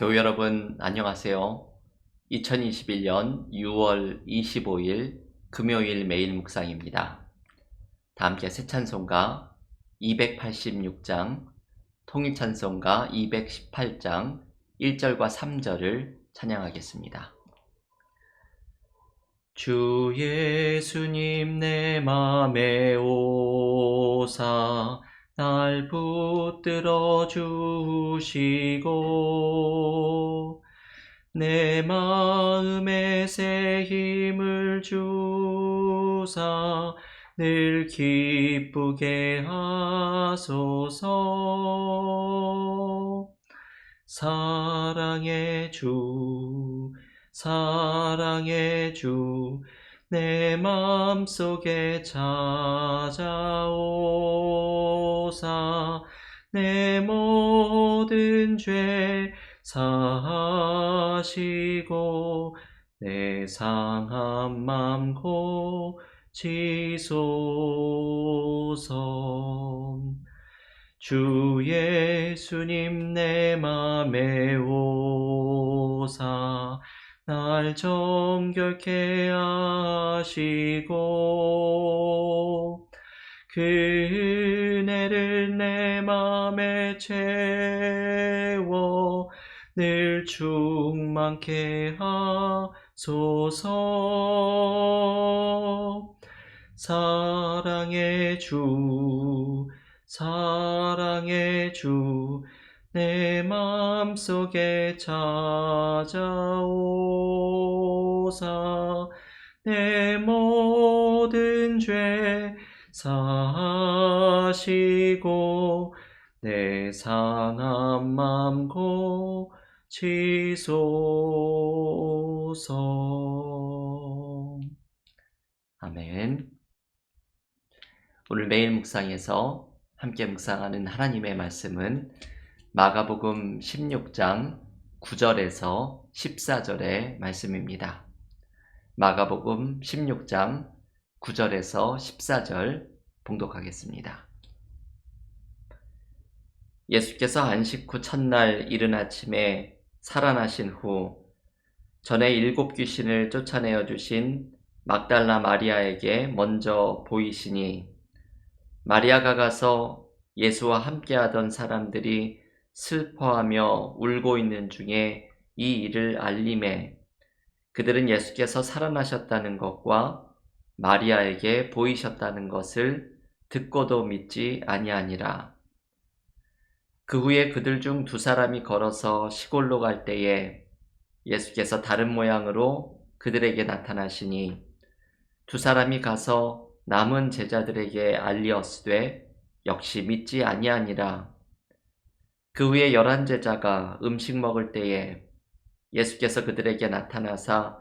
교우 여러분 안녕하세요. 2021년 6월 25일 금요일 매일 묵상입니다. 다 함께 새 찬송가 286장, 통일찬송가 218장 1절과 3절을 찬양하겠습니다. 주 예수님 내 맘에 오사 날 붙들어 주시고 내 마음에 새 힘을 주사 늘 기쁘게 하소서. 사랑의 주 내 맘속에 찾아오사 내 모든 죄 사하시고 내 상한 맘 고치소서. 주 예수님 내 맘에 오사 날 정결케 하시고 그 은혜를 내 맘에 채워 늘 충만케 하소서. 사랑의 주 내 맘속에 찾아오사 내 모든 죄 사하시고 내 상한 맘 고치소서. 아멘. 오늘 매일 묵상에서 함께 묵상하는 하나님의 말씀은 마가복음 16장 9절에서 14절의 말씀입니다. 마가복음 16장 9절에서 14절 봉독하겠습니다. 예수께서 안식 후 첫날 이른 아침에 살아나신 후 전에 7 귀신을 쫓아내어 주신 막달라 마리아에게 먼저 보이시니 마리아가 가서 예수와 함께하던 사람들이 슬퍼하며 울고 있는 중에 이 일을 알림해 그들은 예수께서 살아나셨다는 것과 마리아에게 보이셨다는 것을 듣고도 믿지 아니하니라. 그 후에 그들 중 2사람이 걸어서 시골로 갈 때에 예수께서 다른 모양으로 그들에게 나타나시니 2사람이 가서 남은 제자들에게 알리었으되 역시 믿지 아니하니라. 그 후에 11 제자가 음식 먹을 때에 예수께서 그들에게 나타나사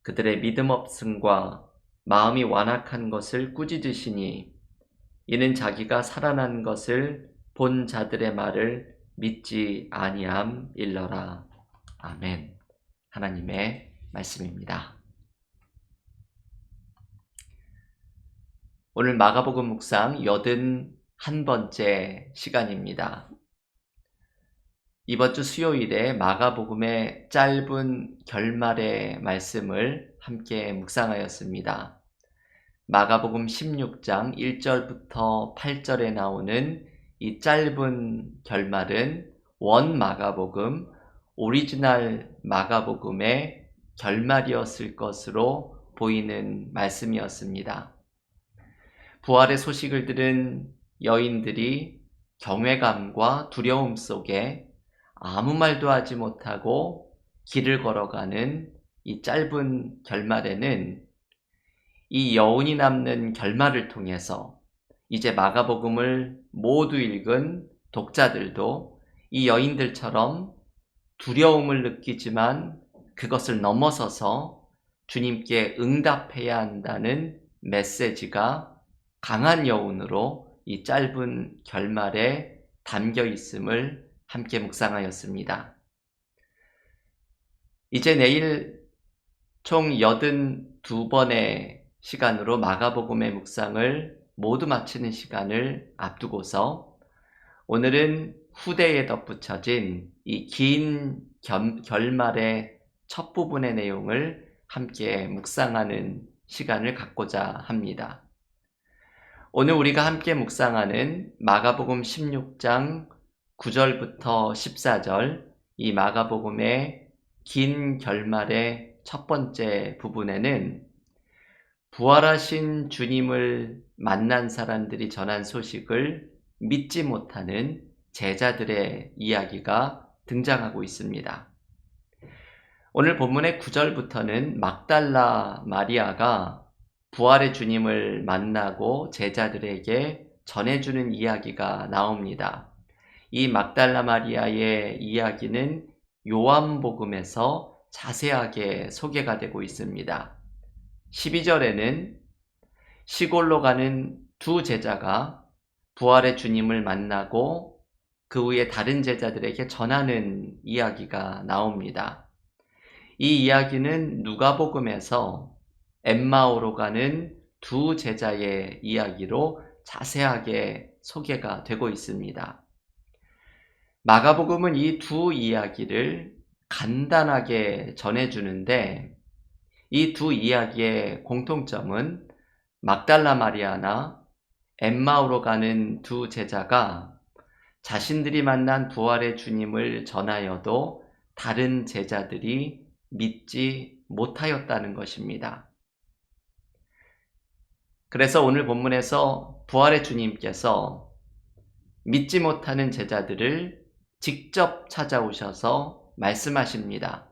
그들의 믿음 없음과 마음이 완악한 것을 꾸짖으시니 이는 자기가 살아난 것을 본 자들의 말을 믿지 아니함일러라. 아멘. 하나님의 말씀입니다. 오늘 마가복음 묵상 81번째 시간입니다. 이번 주 수요일에 마가복음의 짧은 결말의 말씀을 함께 묵상하였습니다. 마가복음 16장 1절부터 8절에 나오는 이 짧은 결말은 원 마가복음, 오리지널 마가복음의 결말이었을 것으로 보이는 말씀이었습니다. 부활의 소식을 들은 여인들이 경외감과 두려움 속에 아무 말도 하지 못하고 길을 걸어가는 이 짧은 결말에는 이 여운이 남는 결말을 통해서 이제 마가복음을 모두 읽은 독자들도 이 여인들처럼 두려움을 느끼지만 그것을 넘어서서 주님께 응답해야 한다는 메시지가 강한 여운으로 이 짧은 결말에 담겨 있음을 함께 묵상하였습니다. 이제 내일 총 82번의 시간으로 마가복음의 묵상을 모두 마치는 시간을 앞두고서 오늘은 후대에 덧붙여진 이 긴 결말의 첫 부분의 내용을 함께 묵상하는 시간을 갖고자 합니다. 오늘 우리가 함께 묵상하는 마가복음 16장 9절부터 14절, 이 마가복음의 긴 결말의 첫 번째 부분에는 부활하신 주님을 만난 사람들이 전한 소식을 믿지 못하는 제자들의 이야기가 등장하고 있습니다. 오늘 본문의 9절부터는 막달라 마리아가 부활의 주님을 만나고 제자들에게 전해주는 이야기가 나옵니다. 이 막달라 마리아의 이야기는 요한복음에서 자세하게 소개가 되고 있습니다. 12절에는 시골로 가는 두 제자가 부활의 주님을 만나고 그 후에 다른 제자들에게 전하는 이야기가 나옵니다. 이 이야기는 누가복음에서 엠마오로 가는 두 제자의 이야기로 자세하게 소개가 되고 있습니다. 마가복음은 이 두 이야기를 간단하게 전해주는데 이 두 이야기의 공통점은 막달라 마리아나 엠마오로 가는 두 제자가 자신들이 만난 부활의 주님을 전하여도 다른 제자들이 믿지 못하였다는 것입니다. 그래서 오늘 본문에서 부활의 주님께서 믿지 못하는 제자들을 직접 찾아오셔서 말씀하십니다.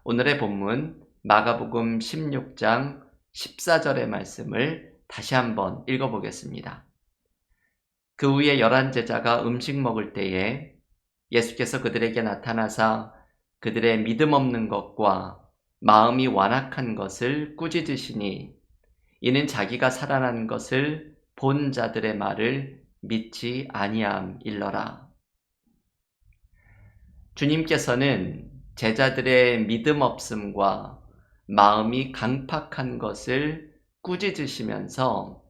오늘의 본문 마가복음 16장 14절의 말씀을 다시 한번 읽어보겠습니다. 그 후에 11제자가 음식 먹을 때에 예수께서 그들에게 나타나사 그들의 믿음 없는 것과 마음이 완악한 것을 꾸짖으시니 이는 자기가 살아난 것을 본 자들의 말을 믿지 아니함일러라. 주님께서는 제자들의 믿음 없음과 마음이 강팍한 것을 꾸짖으시면서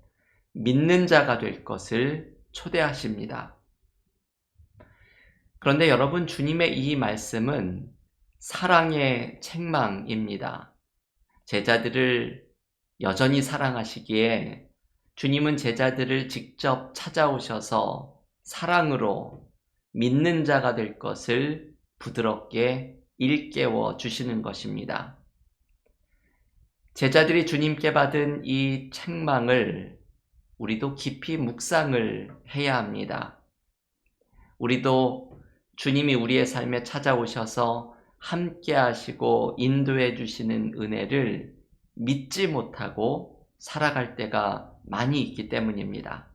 믿는 자가 될 것을 초대하십니다. 그런데 여러분, 주님의 이 말씀은 사랑의 책망입니다. 제자들을 여전히 사랑하시기에 주님은 제자들을 직접 찾아오셔서 사랑으로 믿는 자가 될 것을 부드럽게 일깨워 주시는 것입니다. 제자들이 주님께 받은 이 책망을 우리도 깊이 묵상을 해야 합니다. 우리도 주님이 우리의 삶에 찾아오셔서 함께 하시고 인도해 주시는 은혜를 믿지 못하고 살아갈 때가 많이 있기 때문입니다.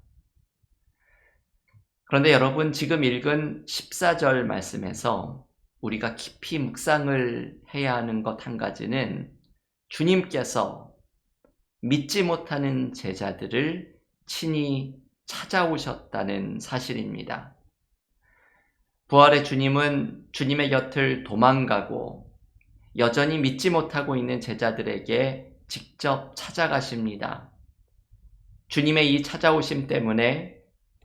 그런데 여러분, 지금 읽은 14절 말씀에서 우리가 깊이 묵상을 해야 하는 것 한 가지는 주님께서 믿지 못하는 제자들을 친히 찾아오셨다는 사실입니다. 부활의 주님은 주님의 곁을 도망가고 여전히 믿지 못하고 있는 제자들에게 직접 찾아가십니다. 주님의 이 찾아오심 때문에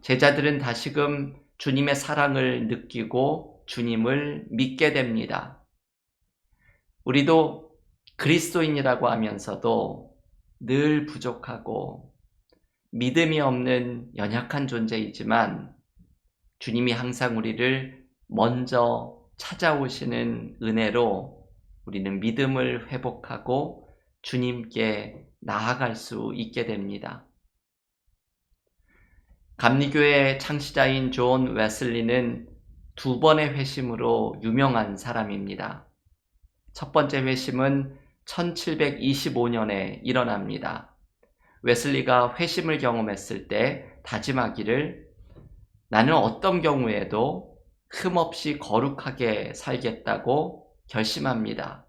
제자들은 다시금 주님의 사랑을 느끼고 주님을 믿게 됩니다. 우리도 그리스도인이라고 하면서도 늘 부족하고 믿음이 없는 연약한 존재이지만 주님이 항상 우리를 먼저 찾아오시는 은혜로 우리는 믿음을 회복하고 주님께 나아갈 수 있게 됩니다. 감리교의 창시자인 존 웨슬리는 두 번의 회심으로 유명한 사람입니다. 첫 번째 회심은 1725년에 일어납니다. 웨슬리가 회심을 경험했을 때 다짐하기를 나는 어떤 경우에도 흠없이 거룩하게 살겠다고 결심합니다.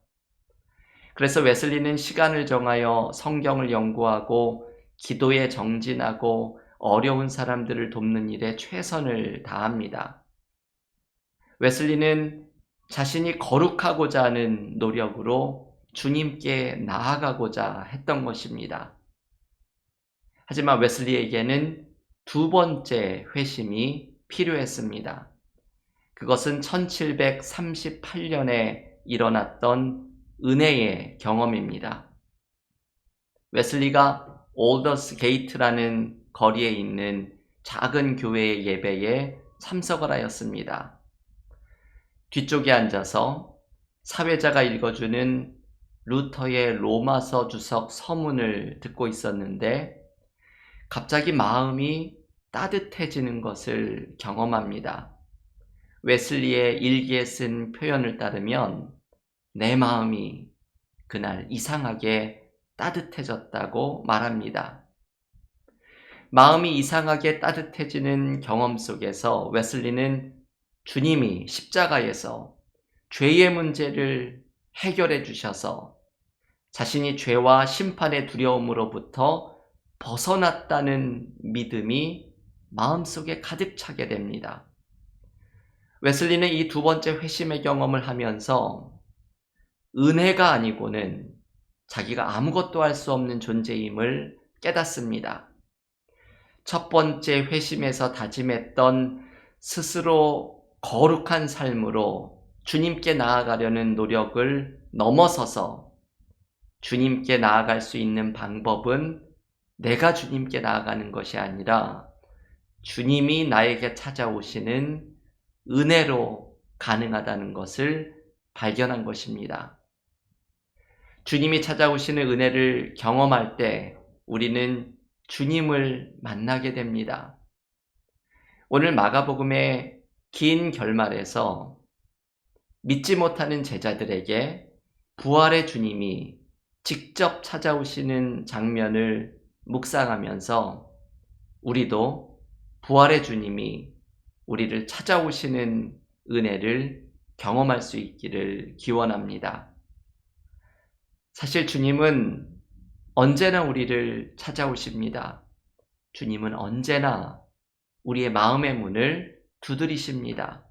그래서 웨슬리는 시간을 정하여 성경을 연구하고 기도에 정진하고 어려운 사람들을 돕는 일에 최선을 다합니다. 웨슬리는 자신이 거룩하고자 하는 노력으로 주님께 나아가고자 했던 것입니다. 하지만 웨슬리에게는 두 번째 회심이 필요했습니다. 그것은 1738년에 일어났던 은혜의 경험입니다. 웨슬리가 올더스 게이트라는 거리에 있는 작은 교회의 예배에 참석을 하였습니다. 뒤쪽에 앉아서 사회자가 읽어주는 루터의 로마서 주석 서문을 듣고 있었는데 갑자기 마음이 따뜻해지는 것을 경험합니다. 웨슬리의 일기에 쓴 표현을 따르면 내 마음이 그날 이상하게 따뜻해졌다고 말합니다. 마음이 이상하게 따뜻해지는 경험 속에서 웨슬리는 주님이 십자가에서 죄의 문제를 해결해 주셔서 자신이 죄와 심판의 두려움으로부터 벗어났다는 믿음이 마음속에 가득 차게 됩니다. 웨슬리는 이 두 번째 회심의 경험을 하면서 은혜가 아니고는 자기가 아무것도 할 수 없는 존재임을 깨닫습니다. 첫 번째 회심에서 다짐했던 스스로 거룩한 삶으로 주님께 나아가려는 노력을 넘어서서 주님께 나아갈 수 있는 방법은 내가 주님께 나아가는 것이 아니라 주님이 나에게 찾아오시는 은혜로 가능하다는 것을 발견한 것입니다. 주님이 찾아오시는 은혜를 경험할 때 우리는 주님을 만나게 됩니다. 오늘 마가복음의 긴 결말에서 믿지 못하는 제자들에게 부활의 주님이 직접 찾아오시는 장면을 묵상하면서 우리도 부활의 주님이 우리를 찾아오시는 은혜를 경험할 수 있기를 기원합니다. 사실 주님은 언제나 우리를 찾아오십니다. 주님은 언제나 우리의 마음의 문을 두드리십니다.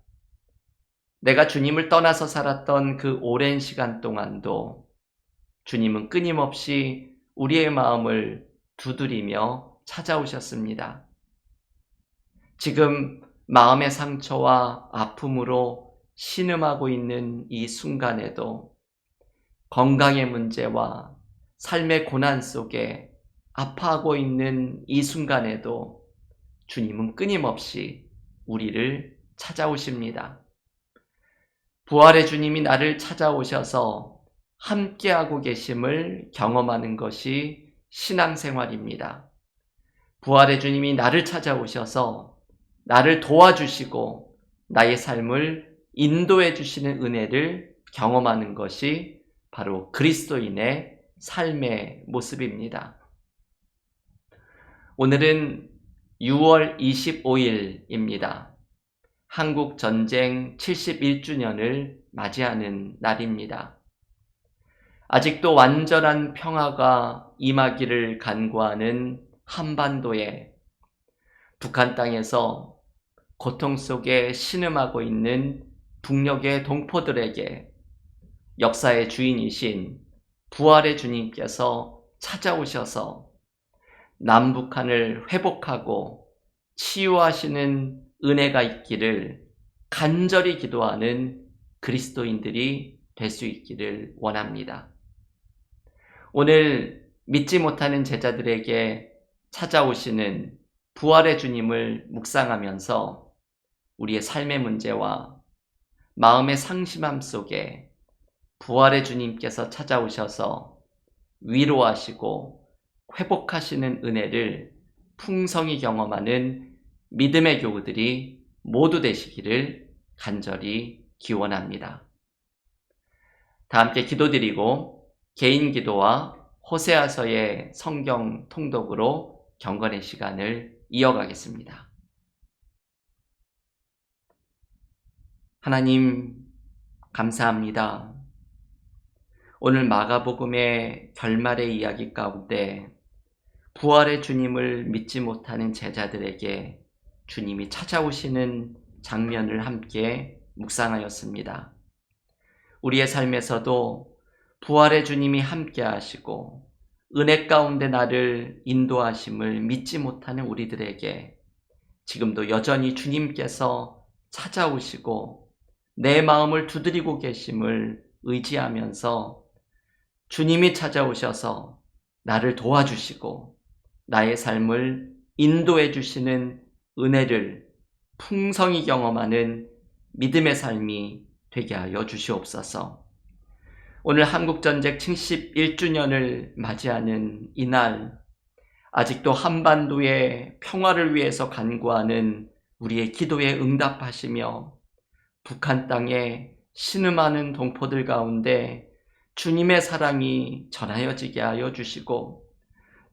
내가 주님을 떠나서 살았던 그 오랜 시간 동안도 주님은 끊임없이 우리의 마음을 두드리며 찾아오셨습니다. 지금 마음의 상처와 아픔으로 신음하고 있는 이 순간에도 건강의 문제와 삶의 고난 속에 아파하고 있는 이 순간에도 주님은 끊임없이 우리를 찾아오십니다. 부활의 주님이 나를 찾아오셔서 함께하고 계심을 경험하는 것이 신앙생활입니다. 부활의 주님이 나를 찾아오셔서 나를 도와주시고 나의 삶을 인도해 주시는 은혜를 경험하는 것이 바로 그리스도인의 삶의 모습입니다. 오늘은 6월 25일입니다. 한국 전쟁 71주년을 맞이하는 날입니다. 아직도 완전한 평화가 임하기를 간구하는 한반도에 북한 땅에서 고통 속에 신음하고 있는 북녘의 동포들에게 역사의 주인이신 부활의 주님께서 찾아오셔서 남북한을 회복하고 치유하시는 은혜가 있기를 간절히 기도하는 그리스도인들이 될 수 있기를 원합니다. 오늘 믿지 못하는 제자들에게 찾아오시는 부활의 주님을 묵상하면서 우리의 삶의 문제와 마음의 상심함 속에 부활의 주님께서 찾아오셔서 위로하시고 회복하시는 은혜를 풍성히 경험하는 믿음의 교우들이 모두 되시기를 간절히 기원합니다. 다 함께 기도드리고 개인 기도와 호세아서의 성경 통독으로 경건의 시간을 이어가겠습니다. 하나님, 감사합니다. 오늘 마가복음의 결말의 이야기 가운데 부활의 주님을 믿지 못하는 제자들에게 주님이 찾아오시는 장면을 함께 묵상하였습니다. 우리의 삶에서도 부활의 주님이 함께 하시고 은혜 가운데 나를 인도하심을 믿지 못하는 우리들에게 지금도 여전히 주님께서 찾아오시고 내 마음을 두드리고 계심을 의지하면서 주님이 찾아오셔서 나를 도와주시고 나의 삶을 인도해 주시는 은혜를 풍성히 경험하는 믿음의 삶이 되게 하여 주시옵소서. 오늘 한국전쟁 71주년을 맞이하는 이날, 아직도 한반도의 평화를 위해서 간구하는 우리의 기도에 응답하시며 북한 땅에 신음하는 동포들 가운데 주님의 사랑이 전하여지게 하여 주시고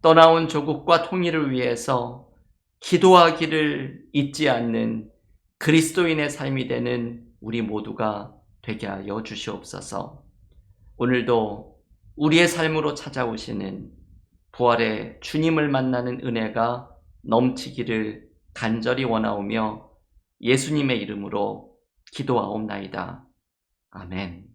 떠나온 조국과 통일을 위해서 기도하기를 잊지 않는 그리스도인의 삶이 되는 우리 모두가 되게 하여 주시옵소서. 오늘도 우리의 삶으로 찾아오시는 부활의 주님을 만나는 은혜가 넘치기를 간절히 원하오며 예수님의 이름으로 기도하옵나이다. 아멘.